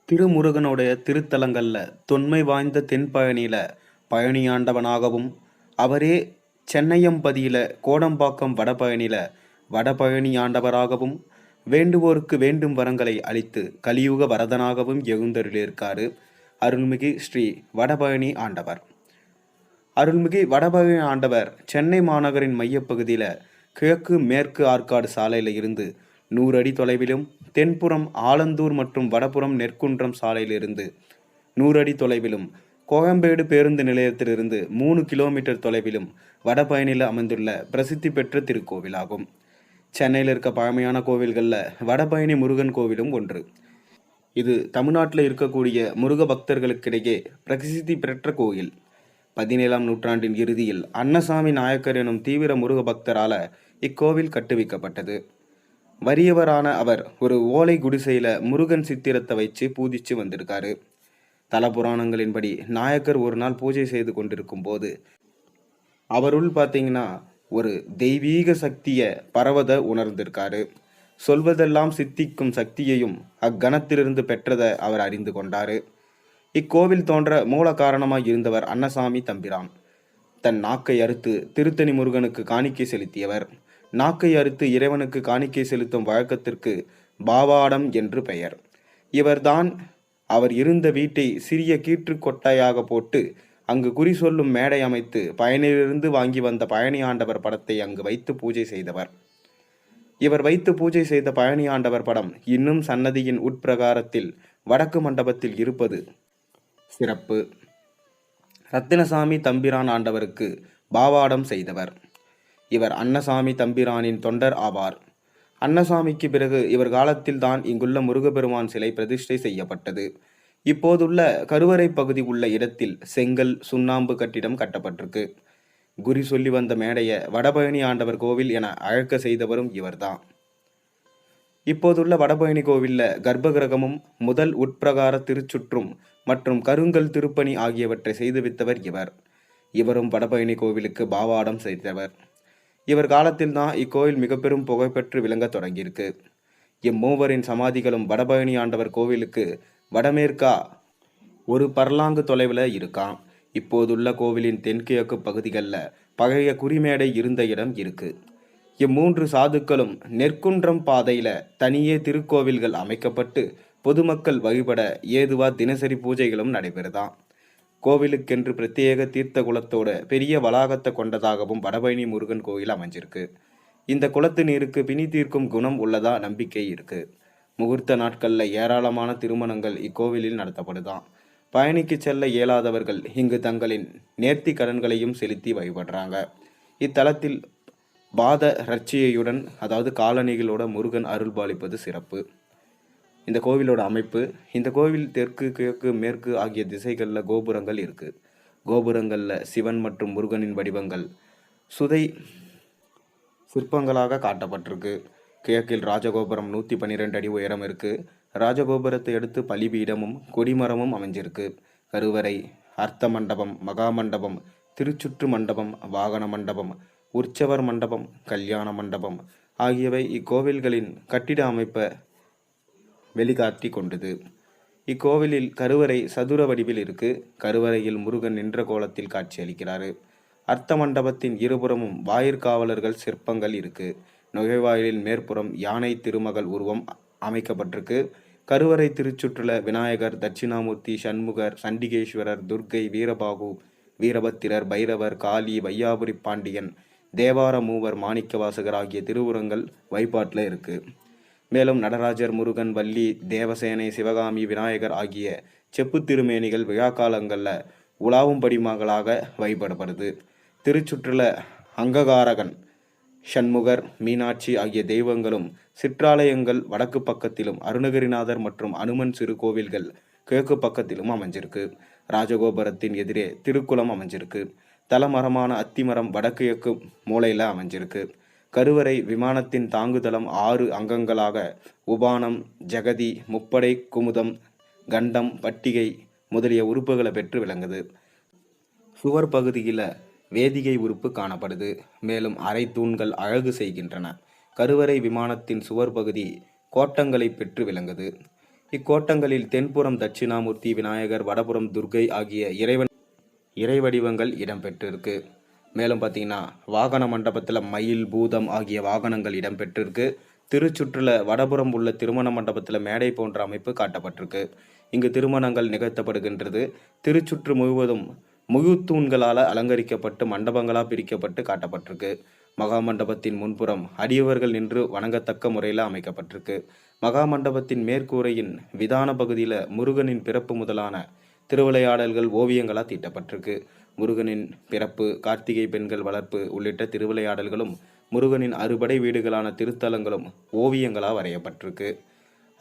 திருமுருகனுடைய திருத்தலங்கள்ல தொன்மை வாய்ந்த தென்பழனியில பழனியாண்டவனாகவும், அவரே சென்னையம்பதியில கோடம்பாக்கம் வடபழனியில வடபழனி ஆண்டவராகவும், வேண்டுவோருக்கு வேண்டும் வரங்களை அளித்து கலியுக வரதனாகவும் எழுந்தருளியிருக்காரு அருள்மிகு ஸ்ரீ வடபழனி ஆண்டவர். அருள்மிகு வடபழனி ஆண்டவர் சென்னை மாநகரின் மையப்பகுதியில கிழக்கு மேற்கு ஆற்காடு சாலையில இருந்து 100 அடி தொலைவிலும், தென்புறம் ஆலந்தூர் மற்றும் வடபுறம் நெற்குன்றம் சாலையிலிருந்து 100 அடி தொலைவிலும், கோயம்பேடு பேருந்து நிலையத்திலிருந்து 3 கிலோமீட்டர் தொலைவிலும் வடபழனியில் அமைந்துள்ள பிரசித்தி பெற்ற திருக்கோவிலாகும். சென்னையில் இருக்க பழமையான கோவில்களில் வடபழனி முருகன் கோவிலும் ஒன்று. இது தமிழ்நாட்டில் இருக்கக்கூடிய முருக பக்தர்களுக்கிடையே பிரசித்தி பெற்ற கோயில். 17ஆம் நூற்றாண்டின் இறுதியில் அன்னசாமி நாயக்கர் எனும் தீவிர முருக பக்தரால இக்கோவில் கட்டுவிக்கப்பட்டது. வறியவரான அவர் ஒரு ஓலை குடிசையில முருகன் சித்திரத்தை வச்சு பூஜிச்சு வந்திருக்காரு. தல புராணங்களின்படி நாயக்கர் ஒரு நாள் பூஜை செய்து கொண்டிருக்கும் போது அவருள் பார்த்தீங்கன்னா ஒரு தெய்வீக சக்திய பரவத உணர்ந்திருக்காரு. சொல்வதெல்லாம் சித்திக்கும் சக்தியையும் அக்கணத்திலிருந்து பெற்றதை அவர் அறிந்து கொண்டாரு. இக்கோவில் தோன்ற மூல காரணமாய் இருந்தவர் அன்னசாமி தம்பிரான். தன் நாக்கை அறுத்து திருத்தணி முருகனுக்கு காணிக்கை செலுத்தியவர். நாக்கை அறுத்து இறைவனுக்கு காணிக்கை செலுத்தும் வழக்கத்திற்கு பாவாடம் என்று பெயர். இவர்தான் அவர் இருந்த வீட்டை சிறிய கீற்று கொட்டையாக போட்டு அங்கு குறி சொல்லும் மேடை அமைத்து பயனிலிருந்து வாங்கி வந்த பழனி ஆண்டவர் படத்தை அங்கு வைத்து பூஜை செய்தவர். இவர் வைத்து பூஜை செய்த பழனி ஆண்டவர் படம் இன்னும் சன்னதியின் உட்பிரகாரத்தில் வடக்கு மண்டபத்தில் இருப்பது சிறப்பு. ரத்தினசாமி தம்பிரான் ஆண்டவருக்கு பாவாடம் செய்தவர். இவர் அன்னசாமி தம்பிரானின் தொண்டர் ஆவார். அன்னசாமிக்கு பிறகு இவர் காலத்தில் தான் இங்குள்ள முருகப்பெருமான் சிலை பிரதிஷ்டை செய்யப்பட்டது. இப்போதுள்ள கருவறை பகுதி உள்ள இடத்தில் செங்கல் சுண்ணாம்பு கட்டிடம் கட்டப்பட்டிருக்கு. குறி சொல்லி வந்த மேடைய வடபழனி ஆண்டவர் கோவில் என அழைக்க செய்தவரும் இவர்தான். இப்போதுள்ள வடபழனி கோவில்ல கர்ப்பகிரகமும் முதல் உட்பிரகார திருச்சுற்றும் மற்றும் கருங்கல் திருப்பணி ஆகியவற்றை செய்துவித்தவர் இவர். இவரும் வடபழனி கோவிலுக்கு பாவாடம் செய்தவர். இவர் காலத்தில் தான் இக்கோவில் மிக பெரும் புகழ்பெற்று விளங்க தொடங்கியிருக்கு. இம்மூவரின் சமாதிகளும் வடபழனி ஆண்டவர் கோவிலுக்கு வடமேற்கா ஒரு பர்லாங்கு தொலைவில் இருக்காம். இப்போதுள்ள கோவிலின் தென்கிழக்கு பகுதிகளில் பழைய குறிமேடை இருந்த இடம் இருக்கு. இம்மூன்று சாதுக்களும் நெற்குன்றம் பாதையில தனியே திருக்கோவில்கள் அமைக்கப்பட்டு பொதுமக்கள் வழிபட ஏதுவா தினசரி பூஜைகளும் நடைபெறுதாம். கோவிலுக்கென்று பிரத்யேக தீர்த்த குளத்தோட பெரிய வளாகத்தை கொண்டதாகவும் வடபழனி முருகன் கோயில் அமைஞ்சிருக்கு. இந்த குளத்து நீருக்கு பிணி தீர்க்கும் குணம் உள்ளதா நம்பிக்கை இருக்கு. முகூர்த்த நாட்களில் ஏராளமான திருமணங்கள் இக்கோவிலில் நடத்தப்படுதாம். பயணிக்கு செல்ல இயலாதவர்கள் இங்கு தங்களின் நேர்த்தி கடன்களையும் செலுத்தி வழிபடுறாங்க. இத்தலத்தில் பாத ரட்சியையுடன் அதாவது காலணிகளோட முருகன் அருள் பாலிப்பது சிறப்பு. இந்த கோவிலோட அமைப்பு, இந்த கோவில் தெற்கு கிழக்கு மேற்கு ஆகிய திசைகளில் கோபுரங்கள் இருக்கு. கோபுரங்களில் சிவன் மற்றும் முருகனின் வடிவங்கள் சுதை சிற்பங்களாக காட்டப்பட்டிருக்கு. கிழக்கில் ராஜகோபுரம் 112 அடி உயரம் இருக்கு. ராஜகோபுரத்தை அடுத்து பலிபீடமும் கொடிமரமும் அமைஞ்சிருக்கு. கருவறை, அர்த்த மண்டபம், மகாமண்டபம், திருச்சுற்று மண்டபம், வாகன மண்டபம், உற்சவர் மண்டபம், கல்யாண மண்டபம் ஆகியவை இக்கோவில்களின் கட்டிட அமைப்பை வெளிக்காட்டி கொண்டது. இக்கோவிலில் கருவறை சதுர வடிவில் இருக்கு. கருவறையில் முருகன் நின்ற கோலத்தில் காட்சியளிக்கிறாரு. அர்த்த மண்டபத்தின் இருபுறமும் வாயிற்காவலர்கள் சிற்பங்கள் இருக்கு. நுழைவாயிலின் மேற்புறம் யானை திருமகள் உருவம் அமைக்கப்பட்டிருக்கு. கருவறை திருச்சுற்றுல விநாயகர், தட்சிணாமூர்த்தி, சண்முகர், சண்டிகேஸ்வரர், துர்க்கை, வீரபாகு, வீரபத்திரர், பைரவர், காளி, வையாபுரி பாண்டியன், தேவார மூவர், மாணிக்கவாசகர் ஆகிய திருவுரங்கள் வழிபாட்டில் இருக்கு. மேலும் நடராஜர், முருகன், வள்ளி, தேவசேனை, சிவகாமி, விநாயகர் ஆகிய செப்பு திருமேனிகள் விழா காலங்களில் உலாவும்படிமங்களாக வழிபடப்படுது. திருச்சுற்றுல அங்ககாரகன், சண்முகர், மீனாட்சி ஆகிய தெய்வங்களும் சிற்றாலயங்கள் வடக்கு பக்கத்திலும், அருணகிரிநாதர் மற்றும் அனுமன் சிறு கோவில்கள் கிழக்கு பக்கத்திலும் அமைஞ்சிருக்கு. ராஜகோபுரத்தின் எதிரே திருக்குளம் அமைஞ்சிருக்கு. தலமரமான அத்திமரம் வடகிழக்கு மூலையில் அமைஞ்சிருக்கு. கருவறை விமானத்தின் தாங்குதளம் 6 அங்கங்களாக உபானம், ஜெகதி, முப்படை, குமுதம், கண்டம், பட்டிகை முதலிய உறுப்புகளை பெற்று விளங்குது. சுவர் பகுதியில் வேதிகை உறுப்பு காணப்படுது. மேலும் அரை தூண்கள் அழகு செய்கின்றன. கருவறை விமானத்தின் சுவர் பகுதி கோட்டங்களை பெற்று விளங்குது. இக்கோட்டங்களில் தென்புறம் தட்சிணாமூர்த்தி விநாயகர், வடபுறம் துர்க்கை ஆகிய இறை வடிவங்கள் இடம்பெற்றிருக்கு. மேலும் பார்த்தீங்கன்னா வாகன மண்டபத்தில் மயில், பூதம் ஆகிய வாகனங்கள் இடம்பெற்றிருக்கு. திருச்சுற்றுல வடபுறம் உள்ள திருமண மண்டபத்தில் மேடை போன்ற அமைப்பு காட்டப்பட்டிருக்கு. இங்கு திருமணங்கள் நிகழ்த்தப்படுகின்றது. திருச்சுற்று முழுவதும் முழுத்தூண்களால் அலங்கரிக்கப்பட்டு மண்டபங்களாக பிரிக்கப்பட்டு காட்டப்பட்டிருக்கு. மகா மண்டபத்தின் முன்புறம் அடியவர்கள் நின்று வணங்கத்தக்க முறையில் அமைக்கப்பட்டிருக்கு. மகா மண்டபத்தின் மேற்கூரையின் விதான பகுதியில் முருகனின் பிறப்பு முதலான திருவிளையாடல்கள் ஓவியங்களாக தீட்டப்பட்டிருக்கு. முருகனின் பிறப்பு, கார்த்திகை பெண்கள் வளர்ப்பு உள்ளிட்ட திருவிளையாடல்களும் முருகனின் அறுபடை வீடுகளான திருத்தலங்களும் ஓவியங்களாக வரையப்பட்டிருக்கு.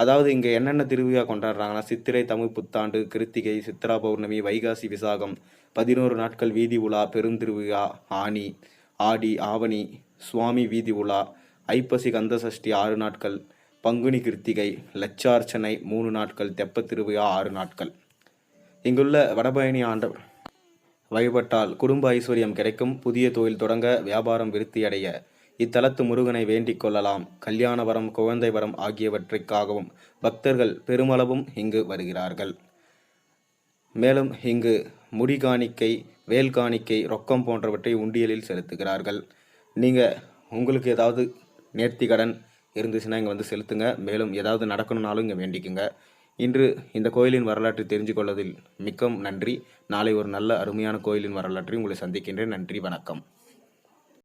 அதாவது இங்கே என்னென்ன திருவிழா கொண்டாடுறாங்கன்னா சித்திரை தமிழ் புத்தாண்டு, கிருத்திகை, சித்ரா பௌர்ணமி, வைகாசி விசாகம், 11 நாட்கள் வீதி உலா, பெருந்திருவிழா, ஆனி, ஆடி, ஆவணி, சுவாமி வீதி உலா, ஐப்பசி கந்தசஷ்டி 6 நாட்கள், பங்குனி கிருத்திகை, லட்சார்ச்சனை 3 நாட்கள், தெப்பத் திருவிழா 6 நாட்கள். இங்குள்ள வடபழனி ஆண்டவர் வழிபட்டால் குடும்ப ஐஸ்வர்யம் கிடைக்கும். புதிய தொழில் தொடங்க, வியாபாரம் விருத்தியடைய இத்தலத்து முருகனை வேண்டிக் கொள்ளலாம். கல்யாண வரம், குழந்தை வரம் ஆகியவற்றிற்காகவும் பக்தர்கள் பெருமளவும் இங்கு வருகிறார்கள். மேலும் இங்கு முடி காணிக்கை, வேல் காணிக்கை, ரொக்கம் போன்றவற்றை உண்டியலில் செலுத்துகிறார்கள். நீங்கள் உங்களுக்கு ஏதாவது நேர்த்தி கடன் இருந்துச்சுன்னா இங்கே வந்து செலுத்துங்க. மேலும் ஏதாவது நடக்கணும்னாலும் இங்கே வேண்டிக்குங்க. இன்று இந்த கோயிலின் வரலாற்றை தெரிஞ்சு கொள்வதில் மிக்க நன்றி. நாளை ஒரு நல்ல அருமையான கோயிலின் வரலாற்றை உங்களை சந்திக்கின்றேன். நன்றி, வணக்கம்.